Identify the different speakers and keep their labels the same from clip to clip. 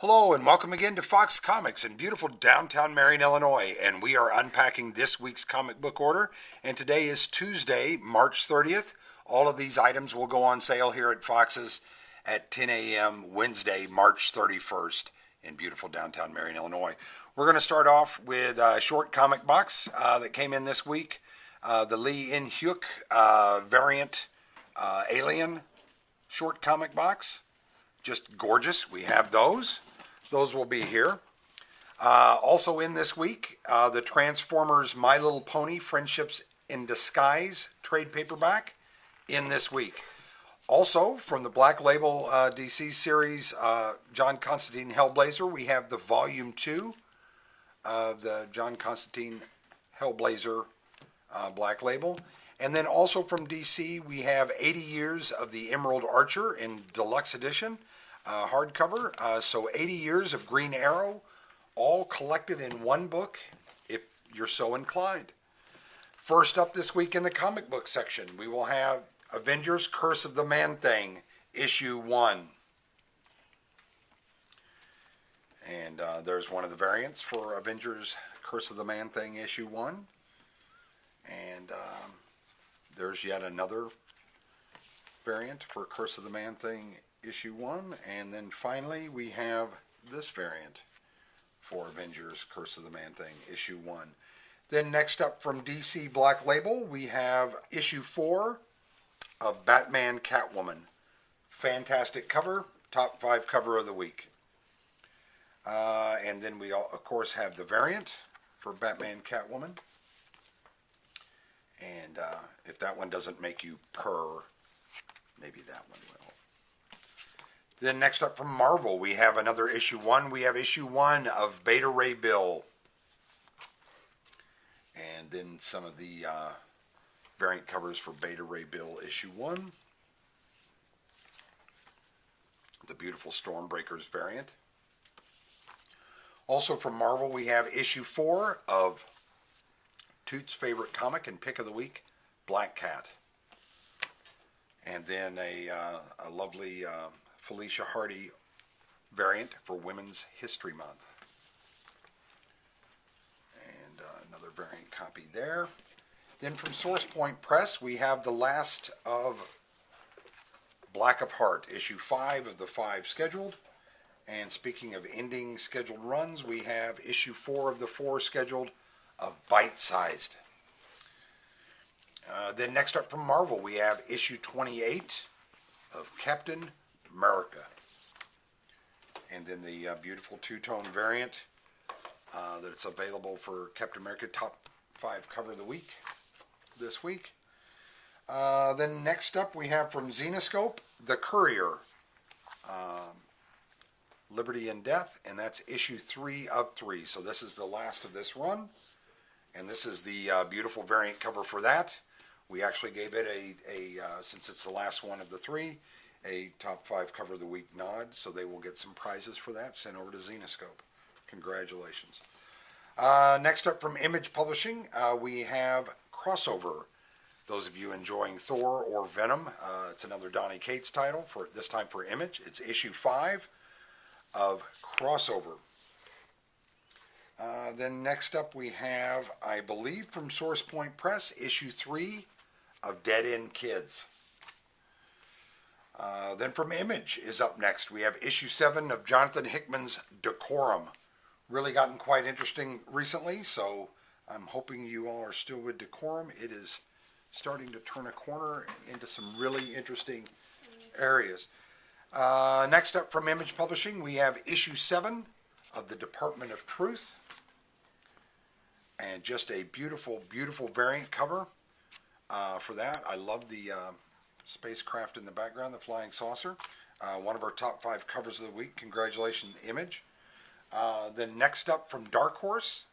Speaker 1: Hello and welcome again to Fox Comics in beautiful downtown Marion, Illinois. And we are unpacking this week's comic book order. And today is Tuesday, March 30th. All of these items will go on sale here at Fox's at 10 a.m. Wednesday, March 31st in beautiful downtown Marion, Illinois. We're going to start off with a short comic box that came in this week. The Lee In-hyuk variant Alien short comic box. Just gorgeous. We have those. Those will be here. Also in this week, the Transformers My Little Pony Friendships in Disguise trade paperback in this week. Also, from the Black Label DC series, John Constantine Hellblazer, we have the Volume 2 of the John Constantine Hellblazer Black Label. And then also from DC, we have 80 Years of the Emerald Archer in Deluxe Edition. Hardcover, so 80 years of Green Arrow, all collected in one book, if you're so inclined. First up this week in the comic book section, we will have Avengers Curse of the Man-Thing, Issue 1. And there's one of the variants for Avengers Curse of the Man-Thing, Issue 1. And there's yet another variant for Curse of the Man-Thing, Issue 1, and then finally we have this variant for Avengers Curse of the Man-Thing, Issue 1. Then next up from DC Black Label, we have Issue 4 of Batman Catwoman. Fantastic cover, top 5 cover of the week. And then we, of course, have the variant for Batman Catwoman. And if that one doesn't make you purr, maybe that one will. Then next up from Marvel, we have another Issue 1. We have Issue 1 of Beta Ray Bill. And then some of the variant covers for Beta Ray Bill Issue 1. The beautiful Stormbreakers variant. Also from Marvel, we have Issue 4 of Toot's favorite comic and pick of the week, Black Cat. And then a lovely Felicia Hardy variant for Women's History Month. And another variant copy there. Then from Source Point Press, we have the last of Black of Heart, Issue 5 of the 5 scheduled. And speaking of ending scheduled runs, we have Issue 4 of the 4 scheduled of Bite Sized. Then next up from Marvel, we have Issue 28 of Captain America. And then the beautiful two-tone variant that's available for Captain America top 5 cover of the week this week. Then next up we have from Zenescope, The Courier, Liberty and Death, and that's Issue 3 of 3. So this is the last of this run, and this is the beautiful variant cover for that. We actually gave it since it's the last one of the 3, a top 5 cover of the week nod, so they will get some prizes for that sent over to Zenescope. Congratulations. Next up from Image Publishing, we have Crossover. Those of you enjoying Thor or Venom, it's another Donny Cates title, for this time for Image. It's Issue 5 of Crossover. Then next up we have, I believe from Source Point Press, Issue 3 of Dead End Kids. Then from Image is up next. We have Issue 7 of Jonathan Hickman's Decorum. Really gotten quite interesting recently, so I'm hoping you all are still with Decorum. It is starting to turn a corner into some really interesting areas. Next up from Image Publishing, we have Issue 7 of the Department of Truth. And just a beautiful, beautiful variant cover for that. I love the spacecraft in the background, the flying saucer. One of our top 5 covers of the week. Congratulations, Image. Then next up from Dark Horse,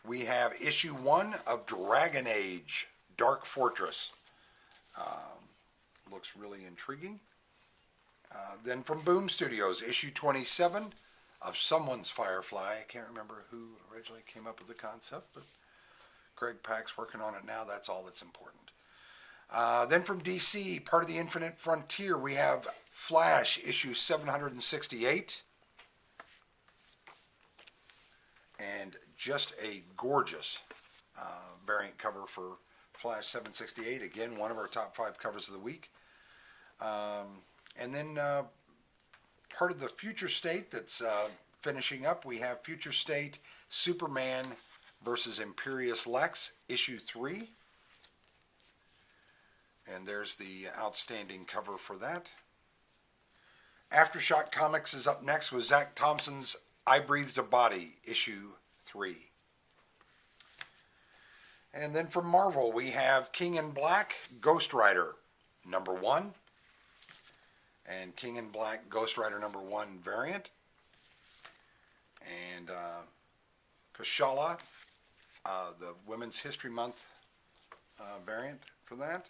Speaker 1: we have Issue 1 of Dragon Age, Dark Fortress. Looks really intriguing. Then from Boom Studios, Issue 27 of Someone's Firefly. I can't remember who originally came up with the concept, but Greg Pak's working on it now. That's all that's important. Then from DC, part of the Infinite Frontier, we have Flash, issue 768. and just a gorgeous variant cover for Flash 768. Again, one of our top 5 covers of the week. And then part of the Future State that's finishing up, we have Future State Superman versus Imperious Lex, issue 3. And there's the outstanding cover for that. Aftershock Comics is up next with Zach Thompson's I Breathed a Body, issue 3. And then from Marvel, we have King in Black, Ghost Rider, number 1. And King in Black, Ghost Rider number 1 variant. And Kashala, the Women's History Month variant for that.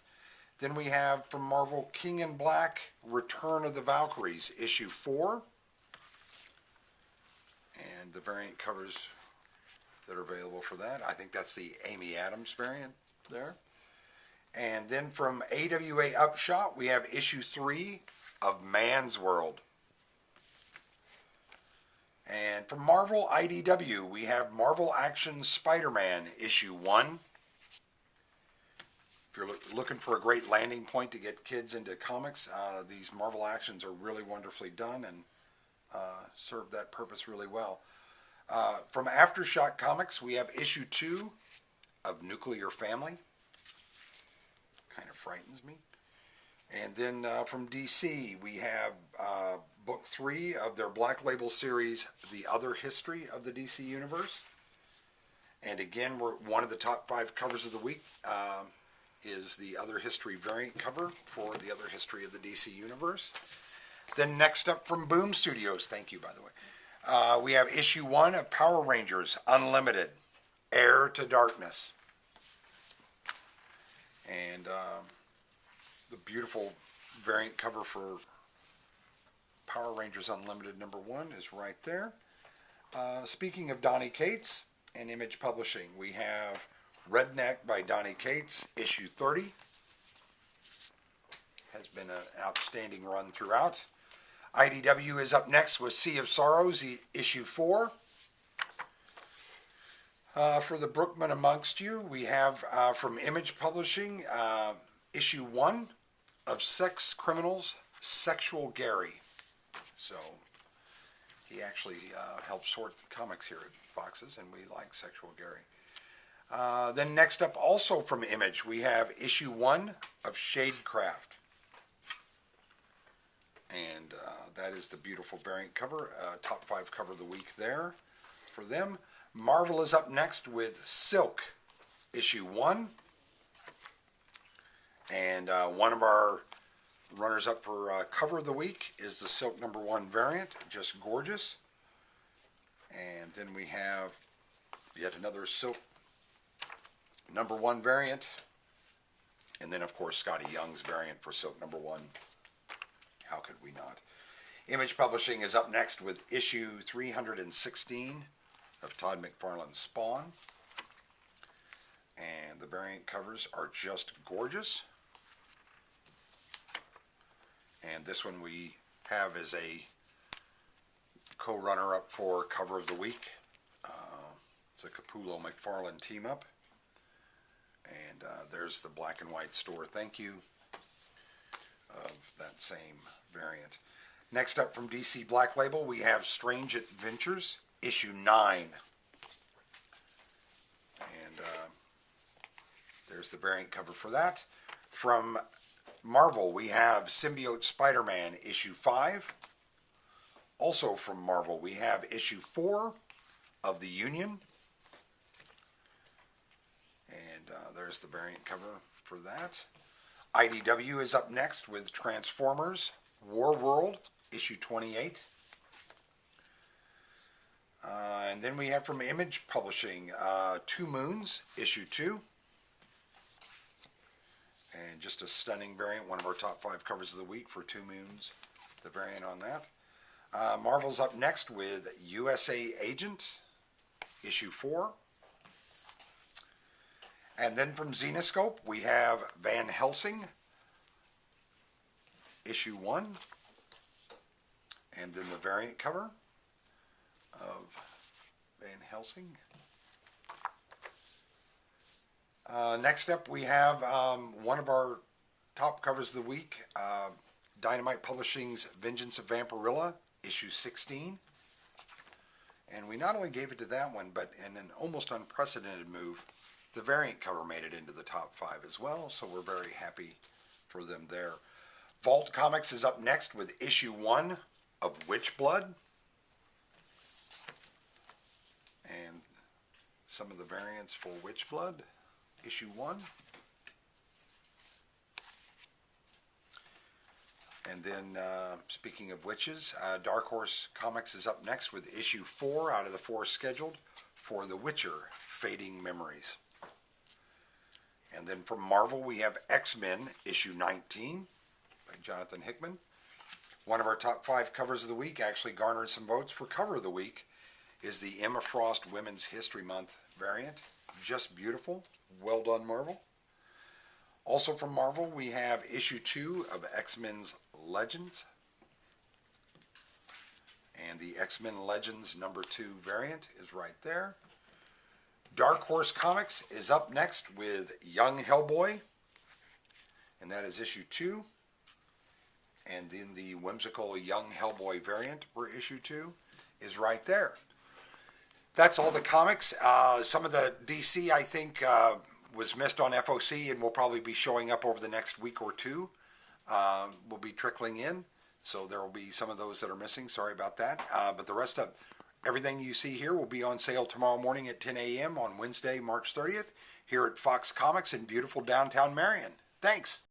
Speaker 1: Then we have from Marvel, King in Black, Return of the Valkyries, issue 4. And the variant covers that are available for that. I think that's the Amy Adams variant there. And then from AWA Upshot, we have issue 3 of Man's World. And from Marvel IDW, we have Marvel Action Spider-Man, issue 1. If you're looking for a great landing point to get kids into comics, these Marvel Actions are really wonderfully done and serve that purpose really well. From Aftershock Comics, we have issue 2 of Nuclear Family. Kind of frightens me. And then from DC, we have book 3 of their Black Label series, The Other History of the DC Universe. And again, one of the top 5 covers of the week is the Other History variant cover for The Other History of the DC Universe. Then next up from Boom Studios, thank you by the way, we have issue 1 of Power Rangers Unlimited, Heir to Darkness. And the beautiful variant cover for Power Rangers Unlimited number 1 is right there. Speaking of Donny Cates and Image Publishing, we have Redneck by Donny Cates, issue 30. Has been an outstanding run throughout. IDW is up next with Sea of Sorrows, issue 4. For the Brookmen amongst you, we have from Image Publishing, issue 1 of Sex Criminals, Sexual Gary. So he actually helps sort comics here at Fox's, and we like Sexual Gary. Then next up, also from Image, we have issue 1 of Shadecraft. And that is the beautiful variant cover, top 5 cover of the week there for them. Marvel is up next with Silk, issue 1. And one of our runners-up for cover of the week is the Silk number 1 variant, just gorgeous. And then we have yet another Silk number 1 variant. And then, of course, Scotty Young's variant for Silk number 1. How could we not? Image Publishing is up next with issue 316 of Todd McFarlane's Spawn. And the variant covers are just gorgeous. And this one we have as a co-runner-up for cover of the week. It's a Capullo McFarlane team-up. And there's the black and white store thank you of that same variant. Next up from DC Black Label, we have Strange Adventures, issue 9. And there's the variant cover for that. From Marvel, we have Symbiote Spider-Man, issue 5. Also from Marvel, we have issue 4 of The Union. And there's the variant cover for that. IDW is up next with Transformers, War World, issue 28. And then we have from Image Publishing, Two Moons, issue 2. And just a stunning variant, one of our top 5 covers of the week for Two Moons, the variant on that. Marvel's up next with USA Agent, issue 4. And then from Zenoscope, we have Van Helsing, issue 1. And then the variant cover of Van Helsing. Next up, we have one of our top covers of the week, Dynamite Publishing's Vengeance of Vampirilla, issue 16. And we not only gave it to that one, but in an almost unprecedented move, the variant cover made it into the top 5 as well, so we're very happy for them there. Vault Comics is up next with issue 1 of Witchblood. And some of the variants for Witchblood, issue 1. And then, speaking of witches, Dark Horse Comics is up next with issue 4 out of the 4 scheduled for The Witcher, Fading Memories. And then from Marvel, we have X-Men, issue 19 by Jonathan Hickman. One of our top 5 covers of the week, actually garnered some votes for cover of the week, is the Emma Frost Women's History Month variant. Just beautiful. Well done, Marvel. Also from Marvel, we have issue 2 of X-Men's Legends. And the X-Men Legends number 2 variant is right there. Dark Horse Comics is up next with Young Hellboy. And that is issue 2. And then the whimsical Young Hellboy variant for issue 2 is right there. That's all the comics. Some of the DC, I think, was missed on FOC and will probably be showing up over the next week or two. Will be trickling in. So there will be some of those that are missing. Sorry about that. But the rest of everything you see here will be on sale tomorrow morning at 10 a.m. on Wednesday, March 30th, here at Fox Comics in beautiful downtown Marion. Thanks.